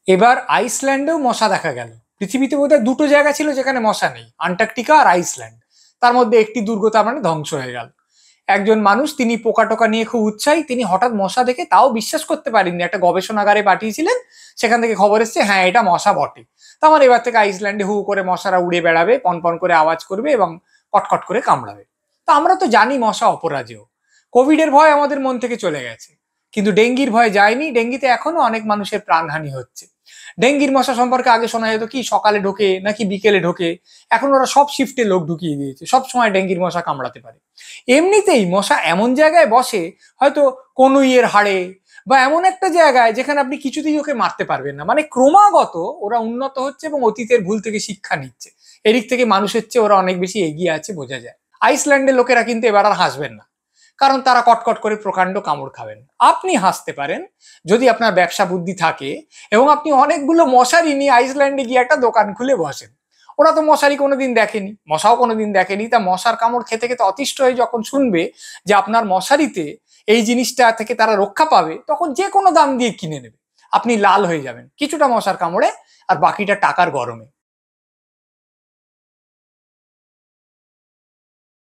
এবার আইসল্যান্ডেও মশা দেখা গেল। পৃথিবীতে বোধহয় দুটো জায়গা ছিল যেখানে মশা নেই, আন্টার্কটিকা আর আইসল্যান্ড। তার মধ্যে একটি দুর্গ তার মানে ধ্বংস হয়ে গেল। একজন মানুষ, তিনি পোকা টোকা নিয়ে খুব উৎসাহী, তিনি হঠাৎ মশা দেখে তাও বিশ্বাস করতে পারেননি, একটা গবেষণাগারে পাঠিয়েছিলেন, সেখান থেকে খবর এসছে হ্যাঁ এটা মশা বটে। তো আমার এবার থেকে আইসল্যান্ডে হু করে মশারা উড়ে বেড়াবে, পনপন করে আওয়াজ করবে এবং কটকট করে কামড়াবে। তো আমরা তো জানি মশা অপরাজেয়। কোভিড এর ভয় আমাদের মন থেকে চলে গেছে, কিন্তু ডেঙ্গির ভয় যায়নি। ডেঙ্গিতে এখনো অনেক মানুষের প্রাণহানি হচ্ছে। ডেঙ্গির মশা সম্পর্কে আগে শোনা যেত কি সকালে ঢোকে নাকি বিকেলে ঢোকে, এখন ওরা সব শিফটে লোক ঢুকিয়ে দিয়েছে, সব সময় ডেঙ্গির মশা কামড়াতে পারে। এমনিতেই মশা এমন জায়গায় বসে, হয়তো কনুইয়ের হাড়ে, বা এমন একটা জায়গায় যেখানে আপনি কিছুতেই ওকে মারতে পারবেন না। মানে ক্রমাগত ওরা উন্নত হচ্ছে এবং অতীতের ভুল থেকে শিক্ষা নিচ্ছে। এদিক থেকে মানুষের চেয়ে ওরা অনেক বেশি এগিয়ে আছে, বোঝা যায়। আইসল্যান্ডের লোকেরা কিন্তু এবার আর হাসবেন না, কারণ তারা কটকট করে প্রকাণ্ড কামড় খাবেন। আপনি হাসতে পারেন যদি আপনার ব্যবসা বুদ্ধি থাকে এবং আপনি অনেকগুলো মশারি নিয়ে আইসল্যান্ডে গিয়ে একটা দোকান খুলে বসেন। ওরা তো মশারি কোনোদিন দেখেনি, মশাও কোনোদিন দেখেনি, তা মশার কামড় খেতে খেতে অতিষ্ঠ হয়ে যখন শুনবে যে আপনার মশারিতে এই জিনিসটা থেকে তারা রক্ষা পাবে, তখন যে কোনো দাম দিয়ে কিনে নেবে। আপনি লাল হয়ে যাবেন কিছুটা মশার কামড়ে, আর বাকিটা টাকার গরমে।